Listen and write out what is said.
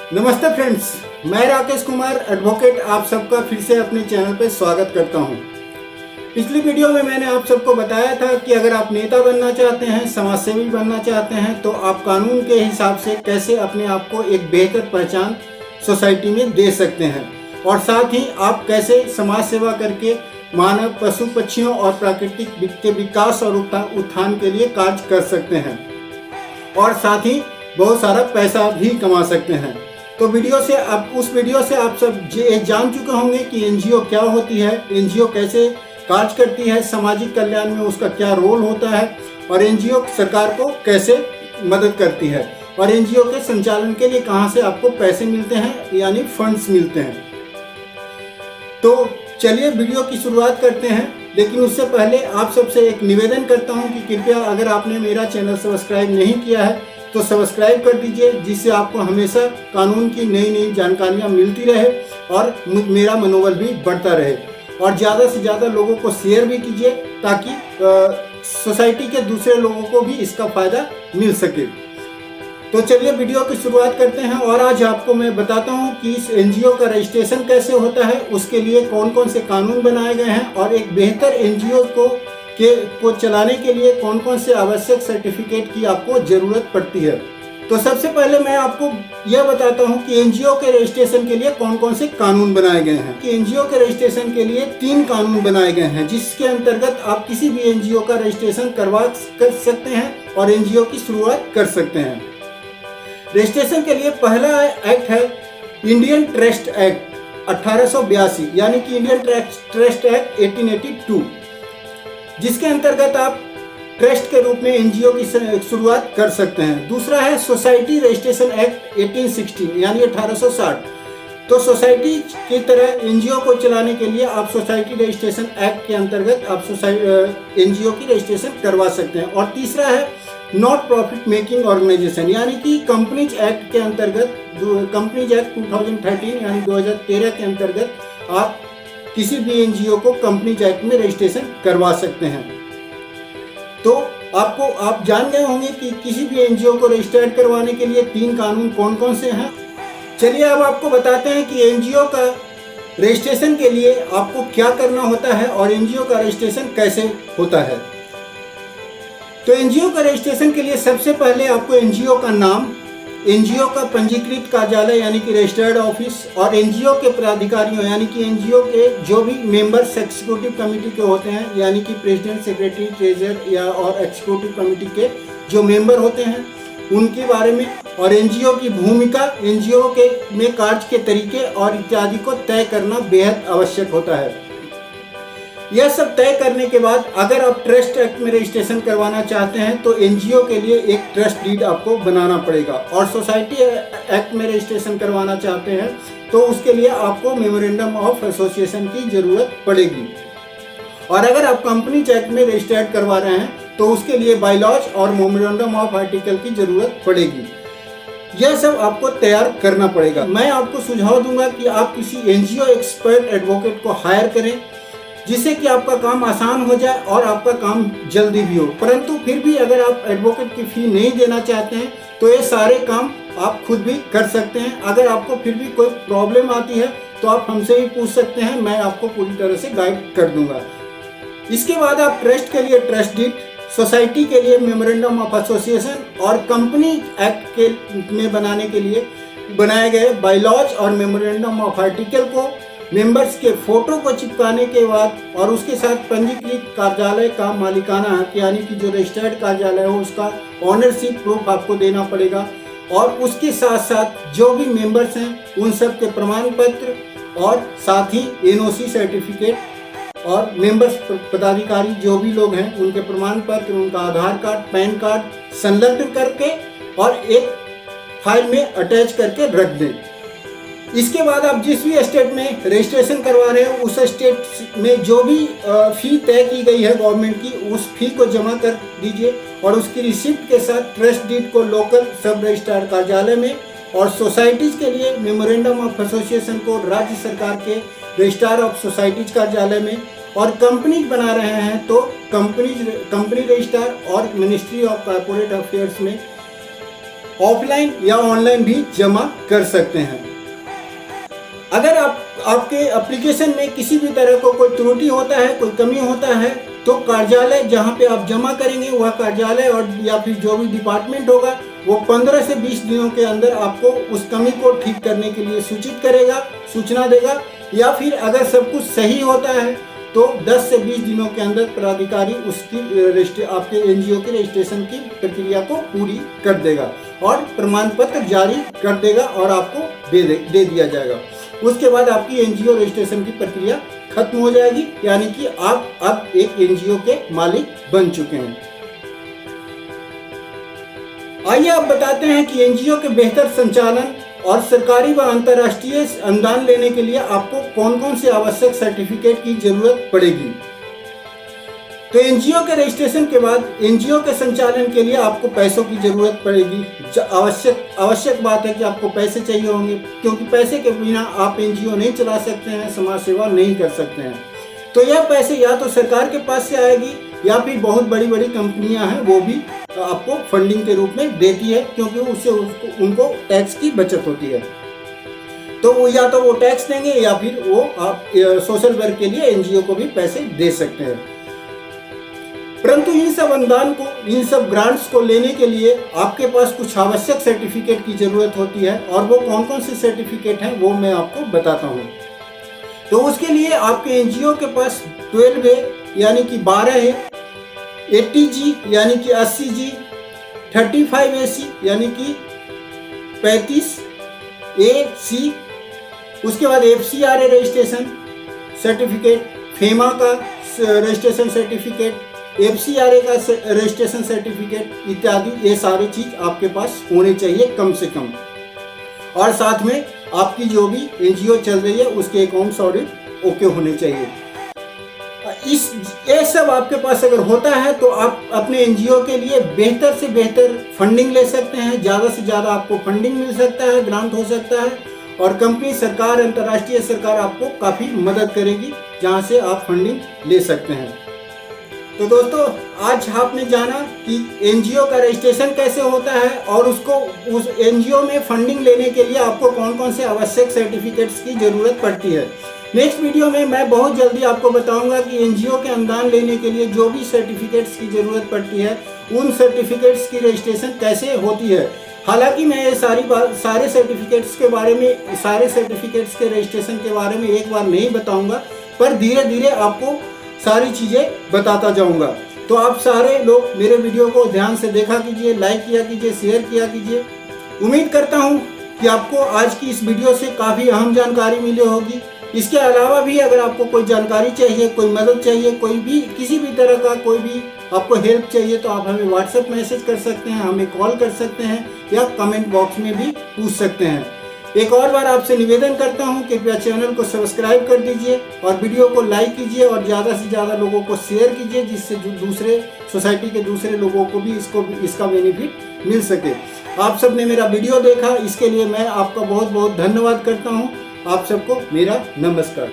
नमस्ते फ्रेंड्स, मैं राकेश कुमार एडवोकेट आप सबका फिर से अपने चैनल पर स्वागत करता हूं। पिछली वीडियो में मैंने आप सबको बताया था कि अगर आप नेता बनना चाहते हैं, समाजसेवी बनना चाहते हैं, तो आप कानून के हिसाब से कैसे अपने आप को एक बेहतर पहचान सोसाइटी में दे सकते हैं और साथ ही आप कैसे समाज सेवा करके मानव, पशु पक्षियों और प्राकृतिक के विकास और उत्थान के लिए कार्य कर सकते हैं और साथ ही बहुत सारा पैसा भी कमा सकते हैं। तो उस वीडियो से आप सब जान चुके होंगे कि एनजीओ क्या होती है, एनजीओ कैसे कार्य करती है, सामाजिक कल्याण में उसका क्या रोल होता है और एनजीओ सरकार को कैसे मदद करती है और एनजीओ के संचालन के लिए कहां से आपको पैसे मिलते हैं यानी फंड्स मिलते हैं। तो चलिए वीडियो की शुरुआत करते हैं, लेकिन उससे पहले आप सबसे एक निवेदन करता हूं कि कृपया अगर आपने मेरा चैनल सब्सक्राइब नहीं किया है तो सब्सक्राइब कर दीजिए, जिससे आपको हमेशा कानून की नई नई जानकारियां मिलती रहे और मेरा मनोबल भी बढ़ता रहे और ज़्यादा से ज़्यादा लोगों को शेयर भी कीजिए ताकि सोसाइटी के दूसरे लोगों को भी इसका फ़ायदा मिल सके। तो चलिए वीडियो की शुरुआत करते हैं और आज आपको मैं बताता हूं कि इस एनजीओ का रजिस्ट्रेशन कैसे होता है, उसके लिए कौन कौन से कानून बनाए गए हैं और एक बेहतर एनजीओ को चलाने के लिए कौन कौन से आवश्यक सर्टिफिकेट की आपको ज़रूरत पड़ती है। तो सबसे पहले मैं आपको यह बताता हूं कि एनजीओ के रजिस्ट्रेशन के लिए कौन कौन से कानून बनाए गए हैं। कि एनजीओ के रजिस्ट्रेशन के लिए 3 कानून बनाए गए हैं, जिसके अंतर्गत आप किसी भी एनजीओ का रजिस्ट्रेशन कर सकते हैं और एनजीओ की शुरुआत कर सकते हैं। रजिस्ट्रेशन के लिए पहला एक्ट है इंडियन ट्रस्ट एक्ट 1882 यानी कि इंडियन ट्रस्ट एक्ट 1882, जिसके अंतर्गत आप ट्रस्ट के रूप में एनजीओ की शुरुआत कर सकते हैं। दूसरा है सोसाइटी रजिस्ट्रेशन एक्ट 1816 यानी 1860। तो सोसाइटी की तरह एनजीओ को चलाने के लिए आप सोसाइटी रजिस्ट्रेशन एक्ट के अंतर्गत आप एनजीओ की रजिस्ट्रेशन करवा सकते हैं। और तीसरा है नॉट प्रॉफिट मेकिंग ऑर्गेनाइजेशन यानी कि कंपनीज एक्ट के अंतर्गत, कंपनीज एक्ट 2013 यानी 2013 के अंतर्गत आप किसी भी एनजीओ को कंपनीज एक्ट में रजिस्ट्रेशन करवा सकते हैं। तो आप जान गए होंगे कि किसी भी एनजीओ को रजिस्टर्ड करवाने के लिए 3 कानून कौन कौन से हैं। चलिए अब आपको बताते हैं कि एनजीओ का रजिस्ट्रेशन के लिए आपको क्या करना होता है और एनजीओ का रजिस्ट्रेशन कैसे होता है। तो एनजीओ का रजिस्ट्रेशन के लिए सबसे पहले आपको एनजीओ का नाम, एनजीओ का पंजीकृत कार्यालय यानी कि रजिस्टर्ड ऑफिस और एनजीओ के पदाधिकारियों यानी कि एनजीओ के जो भी मेंबर्स एग्जीक्यूटिव कमेटी के होते हैं यानी कि प्रेसिडेंट, सेक्रेटरी, ट्रेजरर या और एग्जीक्यूटिव कमेटी के जो मेंबर होते हैं उनके बारे में और एनजीओ की भूमिका, एनजीओ के में कार्य के तरीके और इत्यादि को तय करना बेहद आवश्यक होता है। यह सब तय करने के बाद अगर आप ट्रस्ट एक्ट में रजिस्ट्रेशन करवाना चाहते हैं तो एनजीओ के लिए एक ट्रस्ट डीड आपको बनाना पड़ेगा और सोसाइटी एक्ट में रजिस्ट्रेशन करवाना चाहते हैं तो उसके लिए आपको मेमोरेंडम ऑफ एसोसिएशन की ज़रूरत पड़ेगी। और अगर आप कंपनीज एक्ट में रजिस्टर्ड करवा रहे हैं तो उसके लिए बायलॉज और मेमोरेंडम ऑफ आर्टिकल की ज़रूरत पड़ेगी। यह सब आपको तैयार करना पड़ेगा। मैं आपको सुझाव दूंगा कि आप किसी एनजीओ एक्सपर्ट एडवोकेट को हायर करें, जिससे कि आपका काम आसान हो जाए और आपका काम जल्दी भी हो। परंतु फिर भी अगर आप एडवोकेट की फ़ी नहीं देना चाहते हैं तो ये सारे काम आप खुद भी कर सकते हैं। अगर आपको फिर भी कोई प्रॉब्लम आती है तो आप हमसे भी पूछ सकते हैं, मैं आपको पूरी तरह से गाइड कर दूंगा। इसके बाद आप ट्रस्ट के लिए ट्रस्ट डीड, सोसाइटी के लिए मेमोरेंडम ऑफ एसोसिएशन और कंपनी एक्ट के में बनाने के लिए बनाए गए बायलॉज और मेमोरेंडम ऑफ आर्टिकल को मेंबर्स के फोटो को चिपकाने के बाद और उसके साथ पंजीकृत कार्यालय का मालिकाना हक यानी कि जो रजिस्टर्ड कार्यालय हो उसका ऑनरशिप प्रूफ आपको देना पड़ेगा और उसके साथ साथ जो भी मेंबर्स हैं उन सब के प्रमाण पत्र और साथ ही एनओसी सर्टिफिकेट और मेंबर्स पदाधिकारी जो भी लोग हैं उनके प्रमाण पत्र, उनका आधार कार्ड, पैन कार्ड संलग्न करके और एक फाइल में अटैच करके रख दें। इसके बाद आप जिस भी स्टेट में रजिस्ट्रेशन करवा रहे हो उस स्टेट में जो भी फ़ी तय की गई है गवर्नमेंट की, उस फ़ी को जमा कर दीजिए और उसकी रिसिप्ट के साथ ट्रस्ट डीड को लोकल सब रजिस्ट्रार कार्यालय में और सोसाइटीज़ के लिए मेमोरेंडम ऑफ एसोसिएशन को राज्य सरकार के रजिस्ट्रार ऑफ सोसाइटीज़ कार्यालय में और कंपनी बना रहे हैं तो कंपनी रजिस्ट्रार और मिनिस्ट्री ऑफ कॉर्पोरेट अफेयर्स में ऑफलाइन या ऑनलाइन भी जमा कर सकते हैं। अगर आपके एप्लीकेशन में किसी भी तरह को कोई त्रुटि होता है, कोई कमी होता है, तो कार्यालय जहां पे आप जमा करेंगे वह कार्यालय और या फिर जो भी डिपार्टमेंट होगा वो 15 से 20 दिनों के अंदर आपको उस कमी को ठीक करने के लिए सूचित करेगा, सूचना देगा। या फिर अगर सब कुछ सही होता है तो 10 से 20 दिनों के अंदर प्राधिकारी उसकी आपके एनजीओ के रजिस्ट्रेशन की प्रक्रिया को पूरी कर देगा और प्रमाण पत्र जारी कर देगा और आपको दे दिया जाएगा। उसके बाद आपकी एनजीओ रजिस्ट्रेशन की प्रक्रिया खत्म हो जाएगी, यानी कि आप अब एक एनजीओ के मालिक बन चुके हैं। आइए आप बताते हैं कि एनजीओ के बेहतर संचालन और सरकारी व अंतर्राष्ट्रीय अनुदान लेने के लिए आपको कौन कौन से आवश्यक सर्टिफिकेट की जरूरत पड़ेगी। तो एनजीओ के रजिस्ट्रेशन के बाद एनजीओ के संचालन के लिए आपको पैसों की जरूरत पड़ेगी। आवश्यक बात है कि आपको पैसे चाहिए होंगे, क्योंकि पैसे के बिना आप एनजीओ नहीं चला सकते हैं, समाज सेवा नहीं कर सकते हैं। तो यह पैसे या तो सरकार के पास से आएगी या फिर बहुत बड़ी बड़ी कंपनियां हैं वो भी आपको फंडिंग के रूप में देती है, क्योंकि उससे उनको टैक्स की बचत होती है। तो वो या तो वो टैक्स देंगे या फिर वो आप सोशल वर्क के लिए एनजीओ को भी पैसे दे सकते हैं। परंतु इन सब अनुदान को, इन सब ग्रांट्स को लेने के लिए आपके पास कुछ आवश्यक सर्टिफिकेट की जरूरत होती है, और वो कौन कौन से सर्टिफिकेट हैं वो मैं आपको बताता हूँ। तो उसके लिए आपके एनजीओ के पास 12 है यानी कि 12 है, 80G यानी कि 80G, 35AC यानी कि 35AC, उसके बाद FCRA रजिस्ट्रेशन सर्टिफिकेट, फेमा का रजिस्ट्रेशन सर्टिफिकेट, FCRA का रजिस्ट्रेशन सर्टिफिकेट इत्यादि, ये सारी चीज आपके पास होने चाहिए कम से कम। और साथ में आपकी जो भी एनजीओ चल रही है उसके अकाउंट्स ऑडिट ओके होने चाहिए। ये सब आपके पास अगर होता है तो आप अपने एनजीओ के लिए बेहतर से बेहतर फंडिंग ले सकते हैं, ज़्यादा से ज़्यादा आपको फंडिंग मिल सकता है, ग्रांट हो सकता है, और कंपनी, सरकार, अंतर्राष्ट्रीय सरकार आपको काफ़ी मदद करेगी जहां से आप फंडिंग ले सकते हैं। तो दोस्तों, आज आपने जाना कि एनजीओ का रजिस्ट्रेशन कैसे होता है और उस एनजीओ में फंडिंग लेने के लिए आपको कौन कौन से आवश्यक सर्टिफिकेट्स की ज़रूरत पड़ती है। नेक्स्ट वीडियो में मैं बहुत जल्दी आपको बताऊंगा कि एनजीओ के अनुदान लेने के लिए जो भी सर्टिफिकेट्स की ज़रूरत पड़ती है उन सर्टिफिकेट्स की रजिस्ट्रेशन कैसे होती है। हालांकि मैं ये सारे सर्टिफिकेट्स के रजिस्ट्रेशन के बारे में एक बार नहीं बताऊंगा, पर धीरे धीरे आपको सारी चीज़ें बताता जाऊंगा। तो आप सारे लोग मेरे वीडियो को ध्यान से देखा कीजिए, लाइक किया कीजिए, शेयर किया कीजिए। उम्मीद करता हूं कि आपको आज की इस वीडियो से काफ़ी अहम जानकारी मिली होगी। इसके अलावा भी अगर आपको कोई जानकारी चाहिए, कोई मदद चाहिए, कोई भी किसी भी तरह का कोई भी आपको हेल्प चाहिए, तो आप हमें व्हाट्सएप मैसेज कर सकते हैं, हमें कॉल कर सकते हैं या कमेंट बॉक्स में भी पूछ सकते हैं। एक और बार आपसे निवेदन करता हूं, कृपया चैनल को सब्सक्राइब कर दीजिए और वीडियो को लाइक कीजिए और ज़्यादा से ज़्यादा लोगों को शेयर कीजिए, जिससे जो दूसरे सोसाइटी के दूसरे लोगों को भी इसका बेनिफिट मिल सके। आप सब ने मेरा वीडियो देखा, इसके लिए मैं आपका बहुत बहुत धन्यवाद करता हूं। आप सबको मेरा नमस्कार।